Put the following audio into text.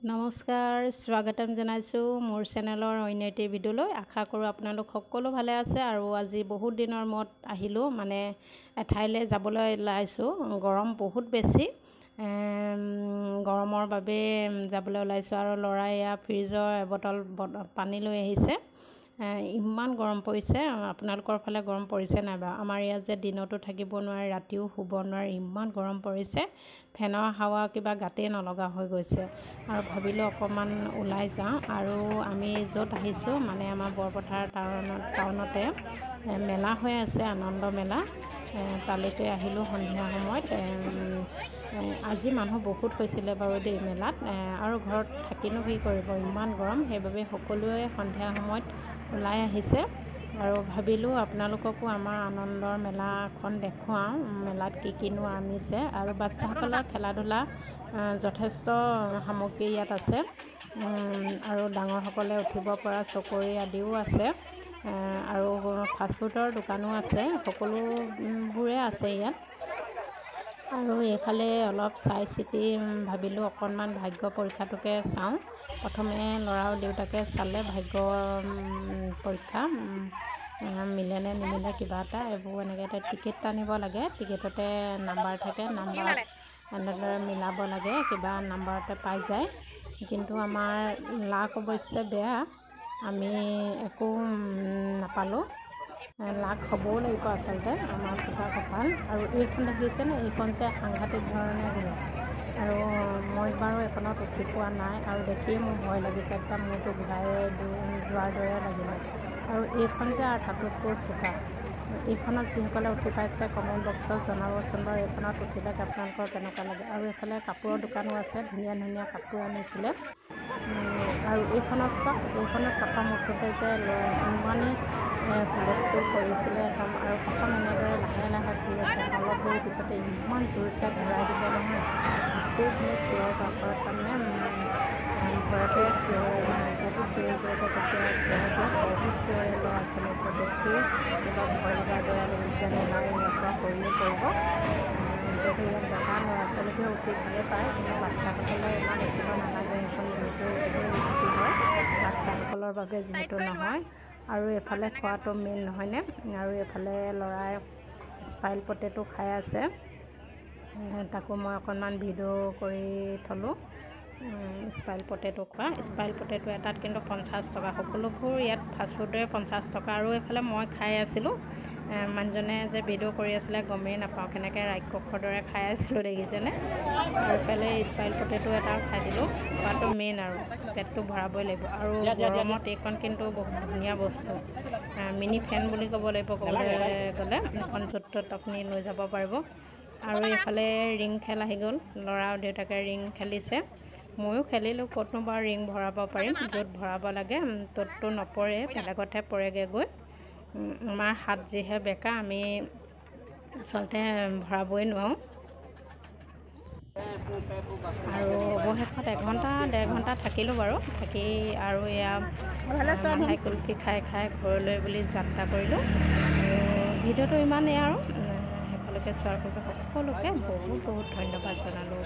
নমস্কাৰ, স্বাগতম জনাইছোঁ মোৰ চেনেলৰ অন্য এটি ভিডিঅ'লৈ। আশা কৰোঁ আপোনালোক সকলো ভালে আছে। আৰু আজি বহুত দিনৰ মূৰত আহিলোঁ, মানে এঠাইলৈ যাবলৈ ওলাইছোঁ। গৰম বহুত বেছি, গৰমৰ বাবে যাবলৈ ওলাইছোঁ। আৰু ল'ৰাই এয়া ফ্ৰিজৰ এবটল পানী লৈ আহিছে। ইমান গৰম পৰিছে। আপোনালোকৰ ফালে গৰম পৰিছে নাই বাৰু? আমাৰ ইয়াত যে দিনতো থাকিব নোৱাৰে, ৰাতিও শুব নোৱাৰে, ইমান গৰম পৰিছে। ফেনৰ হাৱা কিবা গাতেই নলগা হৈ গৈছে। আৰু ভাবিলোঁ অকণমান ওলাই যাওঁ। আৰু আমি য'ত আহিছোঁ, মানে আমাৰ বৰপথাৰ টাউনতে মেলা হৈ আছে, আনন্দ মেলা। তালৈকে আহিলোঁ সন্ধিয়া সময়ত। আজি মানুহ বহুত হৈছিলে বাৰু দেই মেলাত। আৰু ঘৰত থাকিনো কি কৰিব, ইমান গৰম। সেইবাবে সকলোৱে সন্ধিয়া সময়ত ওলাই আহিছে। আৰু ভাবিলোঁ আপোনালোককো আমাৰ আনন্দৰ মেলাখন দেখুৱাওঁ, মেলাত কি কিনো আনিছে। আৰু বাচ্চাসকলৰ খেলা ধূলা যথেষ্ট সামগ্ৰী ইয়াত আছে। আৰু ডাঙৰসকলে উঠিব পৰা চকৰি আদিও আছে। আৰু ফাষ্টফুডৰ দোকানো আছে, সকলোবোৰে আছে ইয়াত। আৰু এইফালে অলপ চাই চিতি ভাবিলোঁ অকণমান ভাগ্য পৰীক্ষাটোকে চাওঁ। প্ৰথমে ল'ৰা আৰু দেউতাকে চালে ভাগ্য পৰীক্ষা মিলেনে নিমিলে কিবা এটা। এইবোৰ এনেকৈ টিকেট টানিব লাগে, টিকেটতে নাম্বাৰ থাকে, নাম্বাৰ এনেদৰে মিলাব লাগে, কিবা নাম্বাৰতে পাই যায়। কিন্তু আমাৰ লাক অৱশ্যে বেয়া, আমি একো নাপালোঁ। লাক হ'বও লাগিব আচলতে, আমাৰ ফুটা কপাল। আৰু এইখন দেখিছেনে, এইখন যে সাংঘাতিক ধৰণে ঘূৰে। আৰু মই বাৰু এইখনত উঠি পোৱা নাই, আৰু দেখিয়ে মোৰ ভয় লাগিছে, একদম মূৰটো ঘূৰাই যোৱাৰ দৰে লাগিলে। আৰু এইখন যে আৰু তাতোতকৈ চোকা। এইখনত যিসকলে উঠি পাইছে কমেণ্ট বক্সত জনাবচোন বাৰু, এইখনত উঠিলে আপোনালোকৰ কেনেকুৱা লাগে। আৰু এইফালে কাপোৰৰ দোকানো আছে, ধুনীয়া ধুনীয়া কাপোৰ আনিছিলে। আৰু এইখনত চাওক, এইখনত প্ৰথম উঠোঁতে যে ইমানেই হুলস্থুল কৰিছিলে একদম। আৰু প্ৰথম এনেদৰে লাহে লাহে ঘূৰি আছে, অলপ দেৰি পিছতে ইমান জোৰছে ঘূৰাই দিব নহয়, গোটেইখিনি চিঞৰ বাখৰত, তাৰমানে ঘৰতে চিঞৰ বহুত জোৰে জোৰকৈ তেতিয়া ঘূৰাই দিয়ে, বহুত চিঞৰে ল'ৰা ছোৱালীবোৰ দেখি কিবা ভয় লগাৰ দৰে লাগিছে, নোলাই ইয়াৰ পৰা কৰিয়ে পৰিব। যিহেতু ইয়াত ডেকা ল'ৰা ছোৱালীবোৰে উঠি ভালে পায়, কিন্তু বাচ্চাসকলে ইমান উঠিব নালাগে, সেইখন বহুতো উঠি হয় বাচ্চাসকলৰ বাবে যিহেতু নহয়। আৰু এইফালে খোৱাটো মেইন নহয়নে। আৰু এইফালে ল'ৰাই স্পাইল পটেটো খাই আছে, তাকো মই অকণমান ভিডিঅ' কৰি থলোঁ। স্পাইল পটেটো খোৱা, স্পাইল পটেটো এটাত কিন্তু 50 টকা। সকলোবোৰ ইয়াত ফাষ্টফুডৰে 50 টকা। আৰু এইফালে মই খাই আছিলোঁ, মানুহজনে যে ভিডিঅ' কৰি আছিলে গমেই নাপাওঁ, কেনেকৈ ৰাক্ষসৰ দৰে খাই আছিলোঁ দেখিছেনে। আৰু এইফালে স্পাইল পটেটো এটাও খাই দিলোঁ। খোৱাটো মেইন, আৰু পেটটো ভৰাবই লাগিব। আৰু গৰমত এইখন কিন্তু বহুত ধুনীয়া বস্তু, মিনি ফেন বুলি ক'ব লাগিব ক'বলৈ গ'লে। এখন য'ত ত'ত আপুনি লৈ যাব পাৰিব। আৰু এইফালে ৰিং খেল আহি গ'ল, ল'ৰা আৰু দেউতাকে ৰিং খেলিছে, ময়ো খেলিলোঁ। ক'তনো বাৰু ৰিং ভৰাব পাৰিম, য'ত ভৰাব লাগে ত'ততো নপৰে, বেলেগতহে পৰেগৈ গৈ। আমাৰ হাত যিহে বেকা, আমি আচলতে ভৰাবই নোৱাৰোঁ। আৰু অৱশেষত 1-1.5 ঘণ্টা থাকিলোঁ বাৰু। থাকি আৰু এয়া মালাই কুলফি খাই খাই ঘৰলৈ বুলি যাত্ৰা কৰিলোঁ। আৰু ভিডিঅ'টো ইমানেই। আৰু শেষলৈকে চোৱাৰ বাবে সকলোকে বহুত বহুত ধন্যবাদ জনালোঁ।